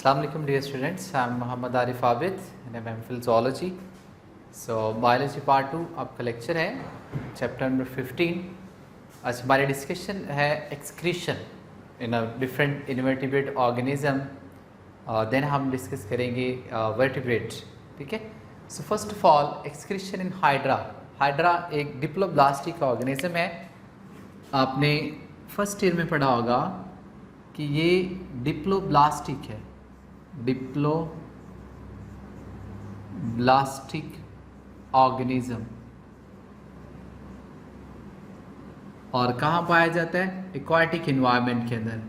Assalamu alaikum dear students, I am Muhammad Arif Abid and I am MPhil Zoology. So Biology Part 2 आपका lecture है chapter number 15। आज हमारी discussion है excretion in a different invertebrate organism. Then हम discuss करेंगे vertebrate. ठीक है। So first of all excretion in hydra. Hydra एक डिप्लोब्लास्टिक ऑर्गेनिज्म है। आपने फर्स्ट ईयर में पढ़ा होगा कि ये डिप्लोब्लास्टिक है, डिप्लोब्लास्टिक ऑर्गेनिज्म। और कहाँ पाया जाता है? एक्वाटिक एनवायरनमेंट के अंदर।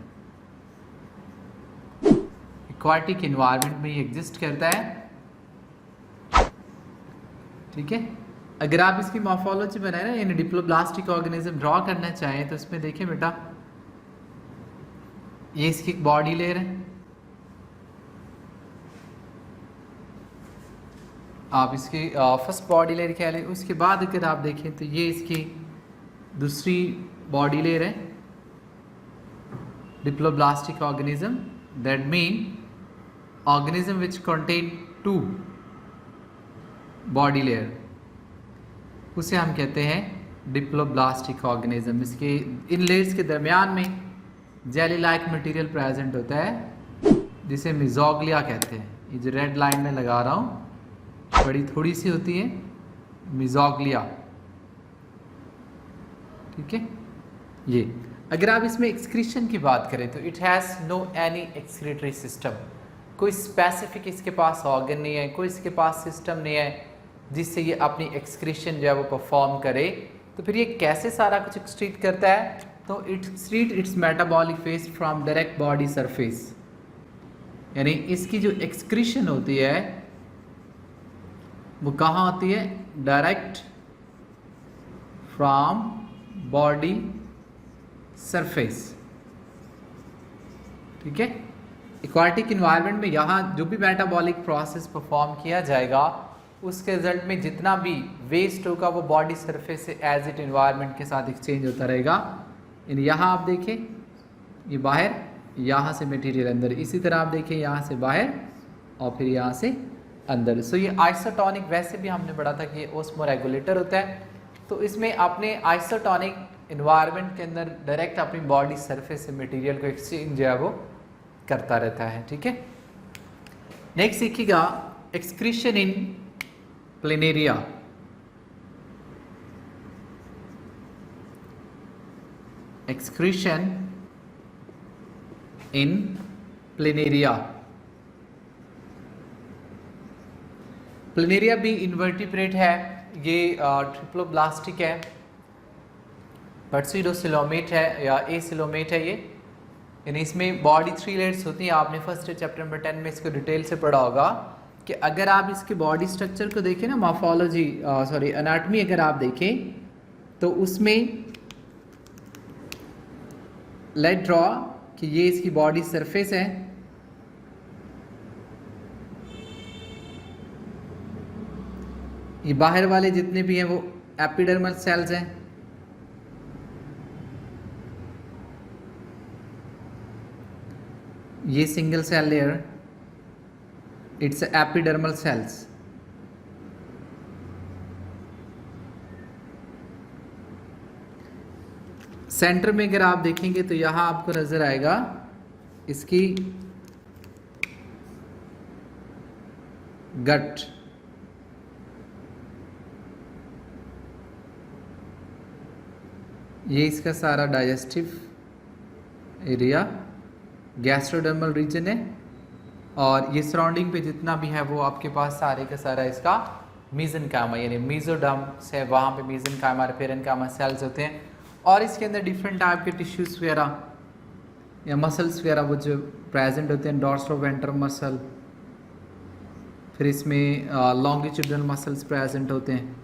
एक्वाटिक एनवायरनमेंट में ये एग्जिस्ट करता है। ठीक है। अगर आप इसकी मॉर्फोलॉजी बनाए ना, यानी डिप्लोब्लास्टिक ऑर्गेनिज्म ड्रॉ करना चाहें तो इसमें देखिए बेटा, ये इसकी बॉडी लेयर है। आप इसकी फर्स्ट बॉडी लेयर कह लें। उसके बाद अगर आप देखें तो ये इसकी दूसरी बॉडी लेयर है, diploblastic organism. That mean organism which contain two body layer, उसे हम कहते हैं डिप्लोब्लास्टिक ऑर्गेनिज्म। इसके इन लेयर्स के दरमियान में जेली लाइक मटेरियल प्रेजेंट होता है जिसे मिजोग्लिया कहते हैं। ये जो रेड लाइन में लगा रहा हूँ, बड़ी थोड़ी सी होती है, मिजोग्लिया। ठीक है। ये अगर आप इसमें एक्सक्रीशन की बात करें तो it has no any excretory system. कोई स्पेसिफिक इसके पास ऑर्गन नहीं है, कोई इसके पास सिस्टम नहीं है जिससे ये अपनी एक्सक्रीशन जो है वो परफॉर्म करे। तो फिर ये कैसे सारा कुछ एक्सक्रीट करता है? तो it excrete it's metabolic phase from direct body surface. यानी इसकी जो एक्सक्रीशन होती है वो कहाँ होती है? Direct from body surface. ठीक है। एक्वाटिक इन्वायरमेंट में यहाँ जो भी मेटाबॉलिक प्रोसेस परफॉर्म किया जाएगा उसके रिजल्ट में जितना भी वेस्ट होगा वो बॉडी सरफेस से एज इट इन्वायरमेंट के साथ एक्सचेंज होता रहेगा। यहाँ आप देखें, ये बाहर, यहाँ से मटेरियल अंदर। इसी तरह आप देखें, यहाँ से बाहर और फिर यहाँ से अंदर। सो ये आइसोटोनिक, वैसे भी हमने पढ़ा था कि ये ओस्मोरेगुलेटर होता है। तो इसमें अपने आइसोटोनिक इन्वायरमेंट के अंदर डायरेक्ट अपनी बॉडी सरफेस से मटेरियल को एक्सचेंज जो है वो करता रहता है। ठीक है। नेक्स्ट सीखिएगा excretion in planaria. Excretion in planaria. Planaria भी इन्वर्टिब्रेट है। ये ट्रिप्लोब्लास्टिक है, पर्सिडोसिलोमेट है या एसिलोमेट है ये। यानी इसमें बॉडी 3 लेयर्स होती हैं। आपने फर्स्ट चैप्टर नंबर 10 में इसको डिटेल से पढ़ा होगा कि अगर आप इसके बॉडी स्ट्रक्चर को देखें ना, मॉर्फोलॉजी एनाटॉमी अगर आप देखें तो उसमें लेट ड्रॉ कि ये इसकी बॉडी सरफेस है। ये बाहर वाले जितने भी हैं वो एपिडर्मल सेल्स हैं। ये single cell layer, it's epidermal cells. Centre में अगर आप देखेंगे तो यहाँ आपको नजर आएगा इसकी गट। ये इसका सारा डाइजेस्टिव एरिया, गैस्ट्रोडर्मल रीजन है। और ये सराउंडिंग पे जितना भी है वो आपके पास सारे का सारा इसका मीजनकाइमा, यानी मीजोडर्म से वहाँ पे मीजनकाइमा, पेरेन्काइमा सेल्स होते हैं। और इसके अंदर डिफरेंट टाइप के टिश्यूज़ वगैरह या मसल्स वगैरह वो जो प्रेजेंट होते हैं, डॉर्सोवेंट्रल मसल, फिर इसमें लॉन्गिट्यूडनल मसल्स प्रेजेंट होते हैं,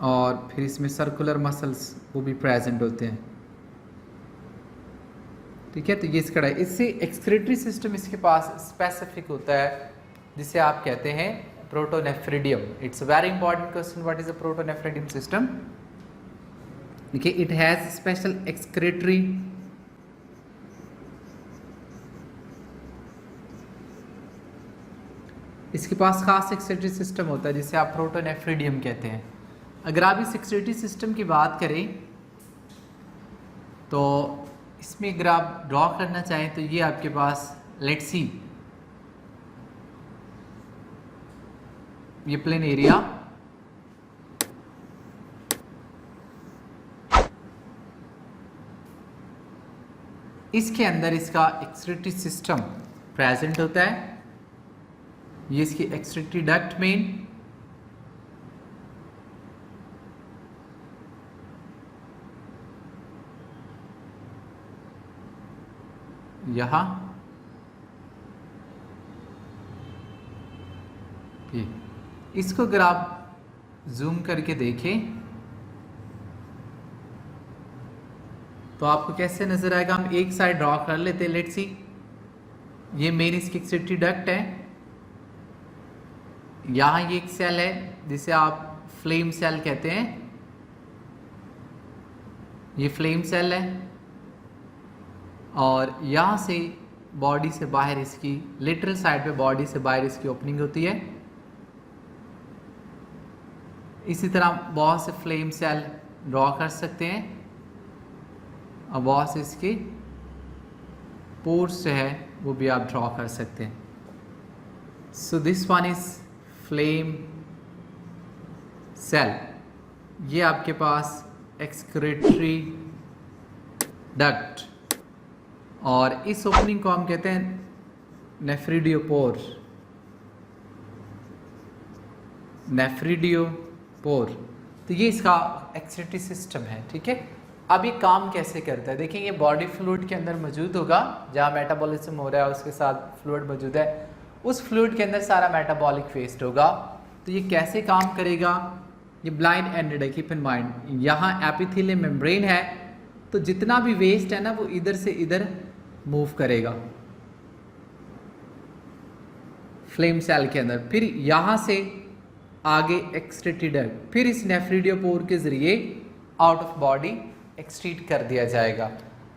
और फिर इसमें सर्कुलर मसल्स वो भी प्रेजेंट होते हैं। ठीक है। तो ये इसका इससे एक्सक्रीटरी सिस्टम इसके पास स्पेसिफिक होता है जिसे आप कहते हैं protonephridium. It's a very important question, what is a protonephridium system? देखिए, इट हैज़ स्पेशल एक्सक्रेटरी इसके पास खास एक्सक्रीटरी सिस्टम होता है जिसे आप प्रोटोनेफ्रिडियम कहते हैं। अगर आप इस एक्सक्रीटरी सिस्टम की बात करें तो इसमें अगर आप ड्रॉ करना चाहें तो ये आपके पास लेट्स सी ये प्लेन एरिया, इसके अंदर इसका एक्सक्रीटरी सिस्टम प्रेजेंट होता है। ये इसकी एक्सक्रीटरी डक्ट मेन, यहां ये, इसको अगर आप जूम करके देखें तो आपको कैसे नजर आएगा। हम एक साइड ड्रॉ कर लेते हैं, लेट्स सी ये मेन इसकी एक्सक्रीटरी डक्ट है, यहां ये एक सेल है जिसे आप फ्लेम सेल कहते हैं, ये फ्लेम सेल है और यहां से बॉडी से बाहर इसकी लिटरल साइड पे बॉडी से बाहर इसकी ओपनिंग होती है। इसी तरह बहुत से फ्लेम सेल ड्रॉ कर सकते हैं और बहुत से इसके पोर्स जो है वो भी आप ड्रॉ कर सकते हैं। So this one is flame cell, ये आपके पास एक्सक्रीटरी डक्ट, और इस ओपनिंग को हम कहते हैं नेफ्रिडियोपोर, नेफ्रिडियोपोर। तो ये इसका एक्सक्रीटरी सिस्टम है, ठीक है। अब ये काम कैसे करता है, देखिए ये बॉडी फ्लूइड के अंदर मौजूद होगा, जहाँ मेटाबॉलिज्म हो रहा है उसके साथ फ्लूइड मौजूद है, उस फ्लूइड के अंदर सारा मेटाबॉलिक वेस्ट होगा। तो ये कैसे काम करेगा, ये ब्लाइंड एंडेड है, कीप इन माइंड। यहाँ एपिथेलियल मेम्ब्रेन है तो जितना भी वेस्ट है ना वो इधर से इधर मूव करेगा फ्लेम सेल के अंदर, फिर यहाँ से आगे एक्सक्रीटरी डक्ट, फिर इस नेफ्रिडियोपोर के जरिए आउट ऑफ बॉडी एक्सक्रीट कर दिया जाएगा।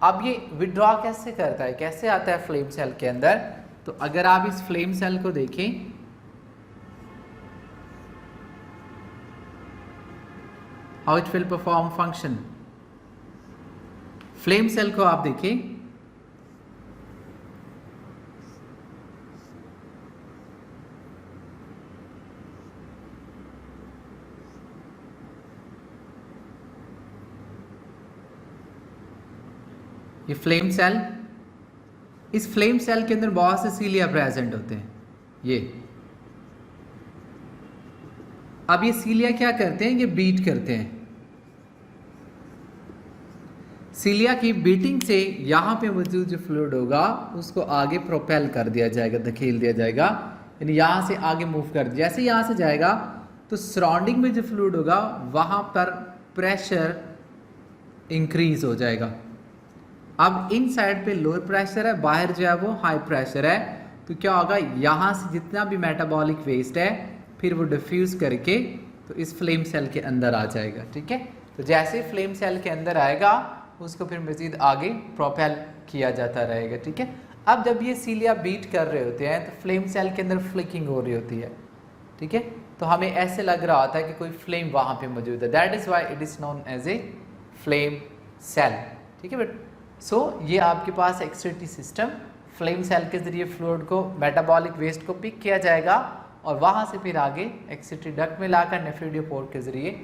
अब ये विड्रॉ कैसे करता है, कैसे आता है फ्लेम सेल के अंदर, तो अगर आप इस फ्लेम सेल को देखें how it will perform function, flame cell को आप देखें, ये फ्लेम सेल, इस फ्लेम सेल के अंदर बहुत से सीलिया प्रेजेंट होते हैं। ये अब ये सीलिया क्या करते हैं, ये बीट करते हैं, सीलिया की बीटिंग से यहाँ पे मौजूद जो फ्लूइड होगा उसको आगे प्रोपेल कर दिया जाएगा, धकेल दिया जाएगा, यानी यहाँ से आगे मूव कर दिया। जैसे यहाँ से जाएगा तो सराउंडिंग में जो फ्लूइड होगा वहाँ पर प्रेशर इंक्रीज हो जाएगा। अब इन साइड पे लोअर प्रेशर है, बाहर जो है वो हाई प्रेशर है, तो क्या होगा, यहाँ से जितना भी मेटाबॉलिक वेस्ट है फिर वो डिफ्यूज करके तो इस फ्लेम सेल के अंदर आ जाएगा, ठीक है। तो जैसे ही फ्लेम सेल के अंदर आएगा उसको फिर मजीद आगे प्रोपेल किया जाता रहेगा, ठीक है। अब जब ये सीलिया बीट कर रहे होते हैं तो फ्लेम सेल के अंदर फ्लिकिंग हो रही होती है, ठीक है, तो हमें ऐसे लग रहा होता है कि कोई फ्लेम वहाँ पे मौजूद है, that is why it is known as a flame cell, ठीक है। बट सो ये आपके पास एक्सक्रीटरी सिस्टम, फ्लेम सेल के ज़रिए फ्लूइड को, मेटाबॉलिक वेस्ट को पिक किया जाएगा और वहाँ से फिर आगे एक्सक्रीटरी डक्ट में लाकर नेफ्रिडियोपोर के ज़रिए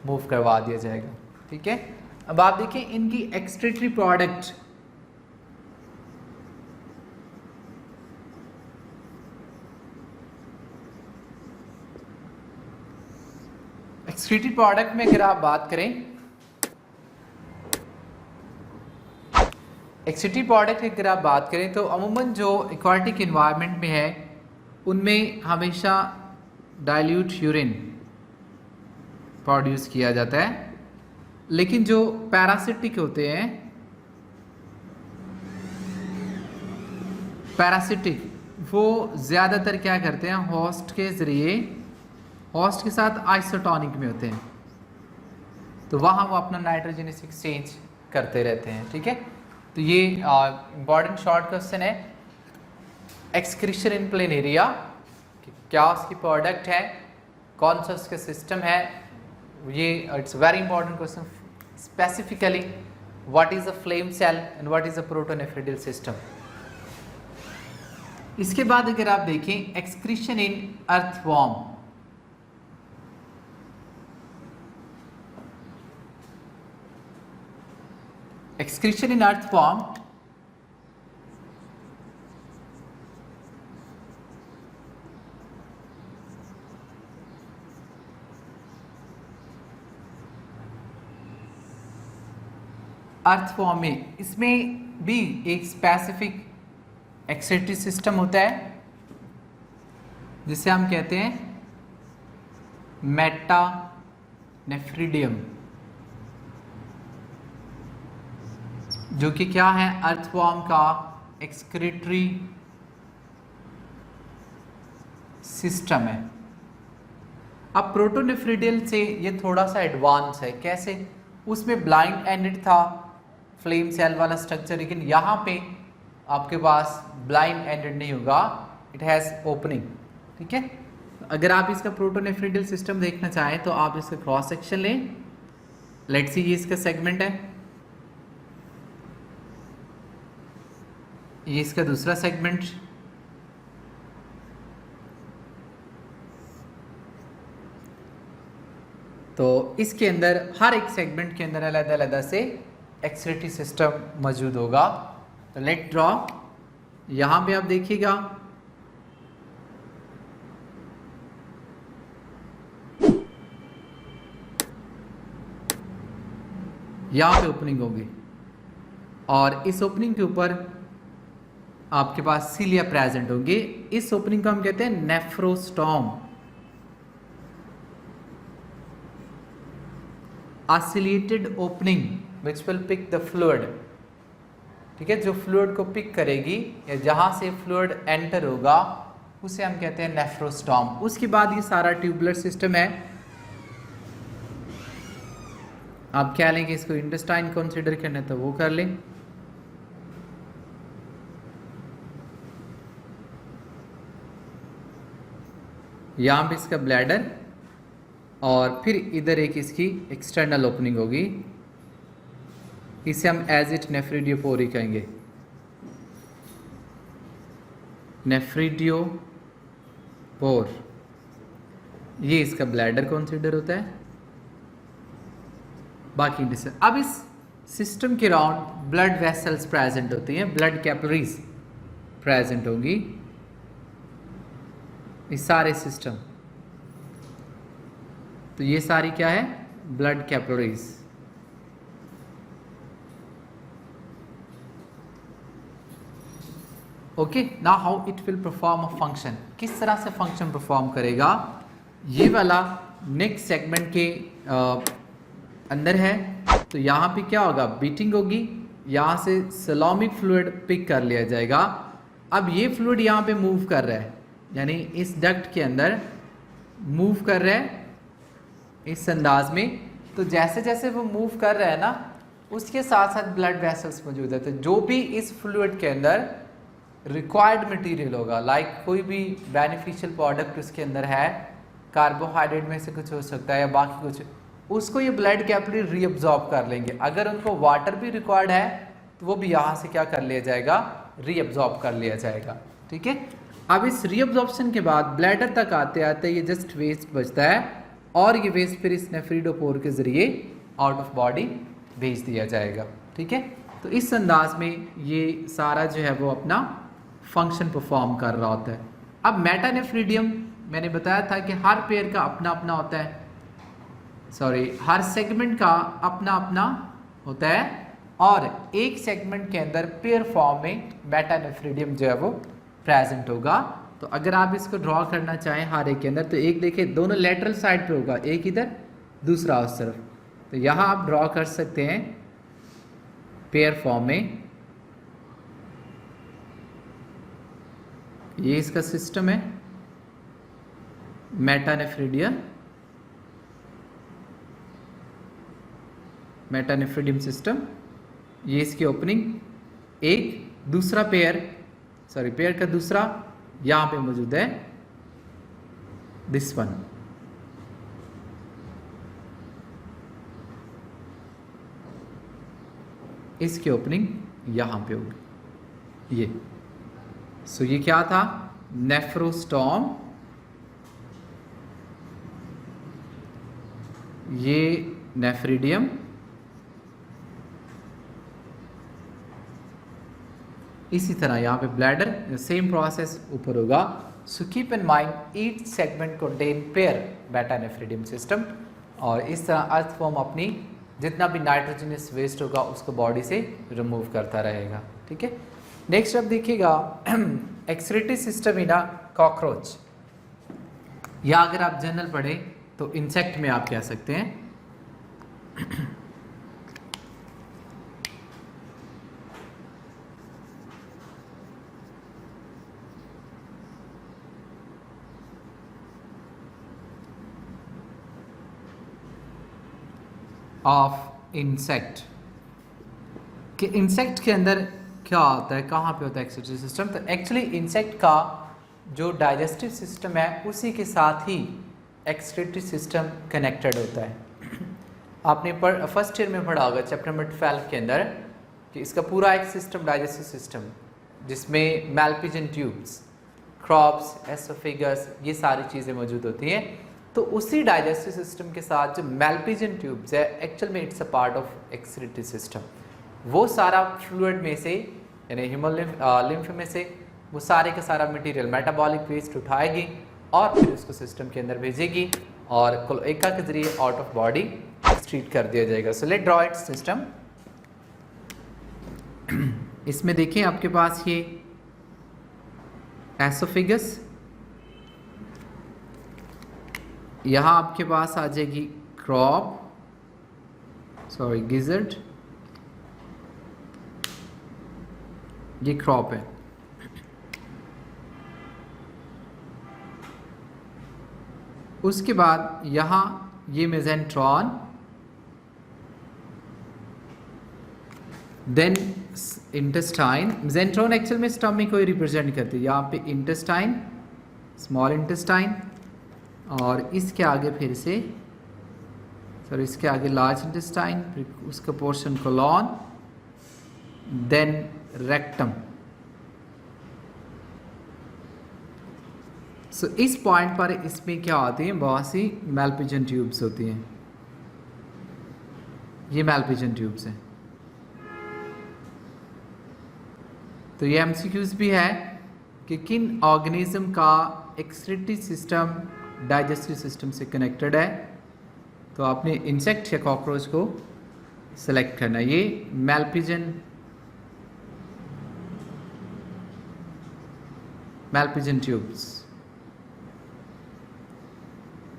मूव करवा दिया जाएगा, ठीक है। अब आप देखिए इनकी एक्सक्रीटरी प्रोडक्ट, एक्सक्रीटरी प्रोडक्ट में अगर आप बात करें, एक्सक्रीटरी प्रोडक्ट की अगर आप बात करें तो अमूमन जो एक्वाटिक इन्वायरमेंट में है उनमें हमेशा डाइल्यूट यूरिन प्रोड्यूस किया जाता है, लेकिन जो पैरासिटिक होते हैं, पैरासिटिक वो ज़्यादातर क्या करते हैं, होस्ट के ज़रिए, होस्ट के साथ आइसोटोनिक में होते हैं, तो वहाँ वो अपना नाइट्रोजनस एक्सचेंज करते रहते हैं, ठीक है। तो ये इम्पॉर्टेंट शॉर्ट क्वेश्चन है, एक्सक्रीशन इन प्लेन एरिया क्या उसकी प्रोडक्ट है, कौन सा उसका सिस्टम है, ये it's very important question. Specifically what is a flame cell and what is a protonephridial system. इसके बाद अगर आप देखें excretion in earthworm, excretion in earthworm earthworm में इसमें भी एक स्पेसिफिक एक्सक्रीटरी सिस्टम होता है जिसे हम कहते हैं मेटानेफ्रिडियम, जो कि क्या है, अर्थवॉर्म का एक्सक्रीटरी सिस्टम है। अब प्रोटोनेफ्रिडियल से ये थोड़ा सा एडवांस है। कैसे? उसमें ब्लाइंड एंडेड था फ्लेम सेल वाला स्ट्रक्चर, लेकिन यहाँ पे आपके पास ब्लाइंड एंडेड नहीं होगा, इट हैज़ ओपनिंग। ठीक है, अगर आप इसका प्रोटोनेफ्रिडियल सिस्टम देखना चाहें तो आप इसका क्रॉस सेक्शन लें। लेट्स सी, ये इसका सेगमेंट है, ये इसका दूसरा सेगमेंट, तो इसके अंदर हर एक सेगमेंट के अंदर अलग-अलग से एक्सक्रीटरी सिस्टम मौजूद होगा। तो लेट ड्रॉ, यहां पे आप देखिएगा यहां पे ओपनिंग होगी और इस ओपनिंग के ऊपर आपके पास सीलिया प्रेजेंट होंगे। इस ओपनिंग को हम कहते हैं नेफ्रोस्टॉम, oscillated opening which will pick the fluid। ठीक है, जो फ्लूइड को पिक करेगी या जहां से फ्लूइड एंटर होगा उसे हम कहते हैं नेफ्रोस्टॉम। उसके बाद ये सारा ट्यूबुलर सिस्टम है। आप क्या लेंगे, इसको इंटेस्टाइन कंसीडर करना तो वो कर लें। यहाँ पे इसका ब्लैडर और फिर इधर एक इसकी एक्सटर्नल ओपनिंग होगी, इसे हम एज इट नेफ्रिडियोपोरी कहेंगे। नेफ्रिडियोपोर, ये इसका ब्लैडर कंसीडर होता है। बाकी अब इस सिस्टम के राउंड ब्लड वेसल्स प्रेजेंट होती हैं, ब्लड कैपिलरीज प्रेजेंट होंगी, इस सारे सिस्टम। तो ये सारी क्या है, blood capillaries. Okay, now how it will perform a function, किस तरह से फंक्शन परफॉर्म करेगा। ये वाला नेक्स्ट सेगमेंट के अंदर है, तो यहाँ पे क्या होगा, बीटिंग होगी, यहाँ से सेलोमिक फ्लूइड पिक कर लिया जाएगा। अब ये फ्लूइड यहाँ पे मूव कर रहा है, यानी इस डक्ट के अंदर मूव कर रहा है इस अंदाज में। तो जैसे जैसे वो मूव कर रहा है ना, उसके साथ साथ ब्लड वेसल्स मौजूद है। तो जो भी इस फ्लूइड के अंदर रिक्वायर्ड मटेरियल होगा, लाइक कोई भी बेनिफिशियल प्रोडक्ट उसके अंदर है, कार्बोहाइड्रेट में से कुछ हो सकता है या बाकी कुछ, उसको ये ब्लड कैपिलरी रीअब्जॉर्ब कर लेंगे। अगर उनको वाटर भी रिक्वायर्ड है तो वो भी यहाँ से क्या कर लिया जाएगा, रीअब्जॉर्ब कर लिया जाएगा। ठीक है, अब इस रीअब्जॉर्प्शन के बाद ब्लैडर तक आते आते ये जस्ट वेस्ट बचता है और ये वेस्ट फिर इस नेफ्रिडोपोर के जरिए आउट ऑफ बॉडी भेज दिया जाएगा। ठीक है, तो इस अंदाज में ये सारा जो है वो अपना फंक्शन परफॉर्म कर रहा होता है। अब मेटानेफ्रिडियम मैंने बताया था कि हर पेयर का अपना अपना होता है, हर सेगमेंट का अपना अपना होता है और एक सेगमेंट के अंदर पेयर फॉर्म में मेटानेफ्रिडियम जो है वो प्रेजेंट होगा। तो अगर आप इसको ड्रॉ करना चाहें हर एक के अंदर, तो एक देखिए दोनों लेटरल साइड पे होगा, एक इधर दूसरा उस तरफ। तो यहाँ आप ड्रॉ कर सकते हैं पेयर फॉर्म में। ये इसका सिस्टम है मेटानेफ्रिडियम सिस्टम। ये इसकी ओपनिंग, एक दूसरा पेयर का दूसरा यहाँ पे मौजूद है, दिस वन, इसकी ओपनिंग यहाँ पे होगी ये। सो ये क्या था, नेफ्रोस्टॉम, ये नेफ्रिडियम, इसी तरह यहाँ पे ब्लैडर, सेम प्रोसेस ऊपर होगा। So keep in mind each segment contain pair बेटा नेफ्रिडियम सिस्टम, और इस तरह अर्थवर्म अपनी जितना भी नाइट्रोजनस वेस्ट होगा उसको बॉडी से रिमूव करता रहेगा। ठीक है, नेक्स्ट अब देखिएगा excretory system in a cockroach, या अगर आप जनरल पढ़े तो इंसेक्ट में आप कह सकते हैं। ऑफ इंसेक्ट, कि इंसेक्ट के अंदर क्या होता है, कहाँ पे होता है एक्सक्रीटरी सिस्टम। तो एक्चुअली इंसेक्ट का जो डाइजेस्टिव सिस्टम है उसी के साथ ही एक्सक्रीटरी सिस्टम कनेक्टेड होता है। आपने फर्स्ट ईयर में पढ़ा होगा चैप्टर नंबर 12 के अंदर कि इसका पूरा एक सिस्टम डाइजेस्टिव सिस्टम, जिसमें मैल्पिजन ट्यूब्स, क्रॉप्स, एसोफेगस, ये सारी चीज़ें मौजूद होती हैं। तो उसी डाइजेस्टिव सिस्टम के साथ जो मैल्पिजन ट्यूब्स है एक्चुअल में it's a part of excretory system. वो सारा फ्लूइड में से यानी लिम्फ में से वो सारे का सारा मटेरियल मेटाबॉलिक वेस्ट उठाएगी और फिर उसको सिस्टम के अंदर भेजेगी और क्लोएका के जरिए आउट ऑफ बॉडी एक्सक्रीट कर दिया जाएगा। So let draw it system. इसमें देखें आपके पास ये एसोफेगस, यहाँ आपके पास आ जाएगी क्रॉप, सॉरी गिजर्ड, ये क्रॉप है। उसके बाद यहाँ ये मेजेंट्रॉन, देन इंटेस्टाइन। मेजेंट्रॉन एक्चुअल में स्टमक को ही रिप्रेजेंट करती है, यहाँ पे इंटेस्टाइन, स्मॉल इंटेस्टाइन, और इसके आगे फिर से सॉरी इसके आगे लार्ज इंटेस्टाइन, फिर उसका पोर्शन कोलॉन, देन रेक्टम। सो इस पॉइंट पर इसमें क्या होती हैं, बहुत सी मैल्पिजन ट्यूब्स होती हैं। ये मैल्पिजन ट्यूब्स हैं। तो ये एमसीक्यूज भी है कि किन ऑर्गेनिज्म का एक्सक्रीटरी सिस्टम डाइजेस्टिव सिस्टम से कनेक्टेड है। तो आपने इंसेक्ट या कॉकरोच को सेलेक्ट करना। ये मैल्पिजन ट्यूब्स,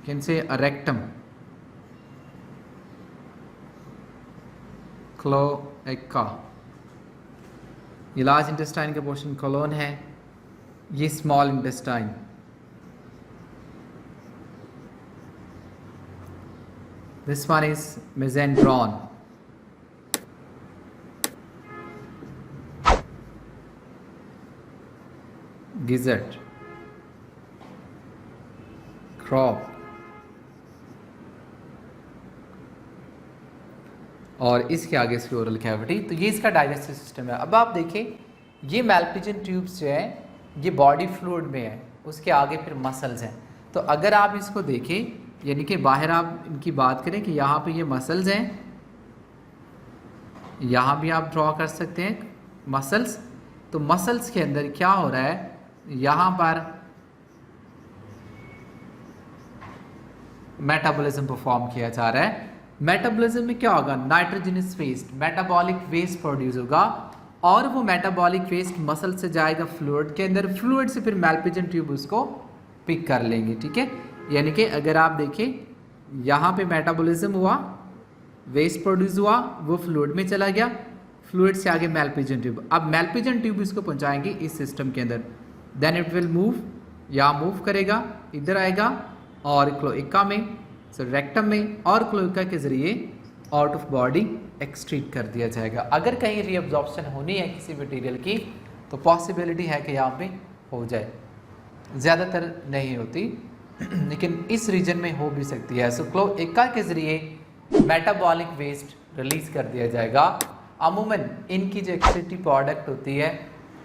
कैन से रेक्टम, क्लोएका, ये लार्ज इंटेस्टाइन का पोर्शन कोलोन है, ये small intestine, this one is mesenteron, gizzard, crop, और इसके आगे इसकी ओरल कैविटी। तो ये इसका डाइजेस्टिव सिस्टम है। अब आप देखें ये मैल्पिजन ट्यूब्स जो है ये बॉडी फ्लूइड में है, उसके आगे फिर मसल्स हैं। तो अगर आप इसको देखें, यानी कि बाहर आप इनकी बात करें कि यहाँ पे ये मसल्स हैं, यहाँ भी आप ड्रॉ कर सकते हैं मसल्स। तो मसल्स के अंदर क्या हो रहा है, यहाँ पर मेटाबॉलिज्म परफॉर्म किया जा रहा है। मेटाबॉलिज्म में क्या होगा, nitrogenous waste, metabolic waste produce होगा और वो मेटाबॉलिक वेस्ट मसल से जाएगा फ्लूइड के अंदर, फ्लूइड से फिर मैल्पिजन ट्यूब उसको पिक कर लेंगे। ठीक है, यानी कि अगर आप देखें यहाँ पे मेटाबॉलिज्म हुआ, वेस्ट प्रोड्यूस हुआ, वो फ्लूइड में चला गया, फ्लूइड से आगे मैल्पिजन ट्यूब। अब मैल्पिजन ट्यूब इसको पहुँचाएंगे इस सिस्टम के अंदर, देन इट विल मूव, या मूव करेगा, इधर आएगा और क्लोएका में, रेक्टम में, और क्लोएका के जरिए आउट ऑफ बॉडी एक्सट्रीट कर दिया जाएगा। अगर कहीं रीअब्जॉर्प्शन होनी है किसी मटेरियल की तो पॉसिबिलिटी है कि यहाँ पे हो जाए, ज़्यादातर नहीं होती, लेकिन इस रीजन में हो भी सकती है। सो क्लोएका के ज़रिए मेटाबॉलिक वेस्ट रिलीज़ कर दिया जाएगा। अमूमन इनकी जो एक्सक्रीटरी प्रोडक्ट होती है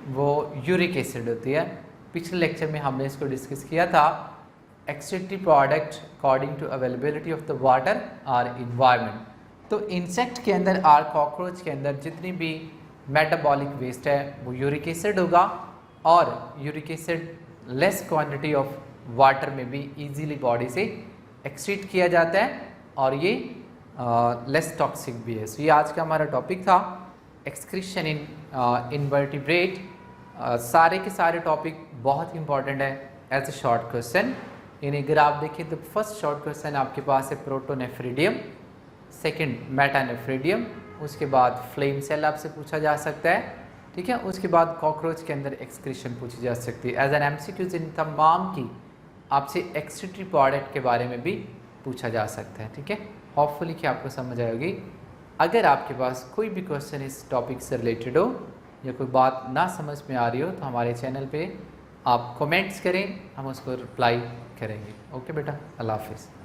वो यूरिक एसिड होती है। पिछले लेक्चर में हमने इसको डिस्कस किया था। Excretory product according to availability of the water और इन्वायरमेंट। तो इंसेक्ट के अंदर और कॉकरोच के अंदर जितनी भी मेटाबॉलिक वेस्ट है वो यूरिक एसिड होगा, और uric acid less quantity of water में भी इजीली बॉडी से एक्सक्रीट किया जाता है, और ये लेस टॉक्सिक भी है। सो ये आज का हमारा टॉपिक था, एक्सक्रीशन इन इनवर्टिब्रेट। सारे के सारे टॉपिक बहुत इंपॉर्टेंट है एज ए शॉर्ट क्वेश्चन। यानी अगर आप देखें तो फर्स्ट शॉर्ट क्वेश्चन आपके पास है प्रोटोनेफ्रिडियम, सेकंड मेटानेफ्रिडियम, उसके बाद फ्लेम सेल आपसे पूछा जा सकता है, ठीक है। उसके बाद कॉकरोच के अंदर एक्सक्रीशन पूछी जा सकती है। एज एन एमसीक्यूज इन तमाम की आपसे एक्सक्रीटरी प्रोडक्ट के बारे में भी पूछा जा सकता है, ठीक है। होपफुली कि आपको समझ आएगी। अगर आपके पास कोई भी क्वेश्चन इस टॉपिक से रिलेटेड हो या कोई बात ना समझ में आ रही हो तो हमारे चैनल पे आप कमेंट्स करें, हम उसको रिप्लाई करेंगे। ओके बेटा, अल्लाह हाफिज़।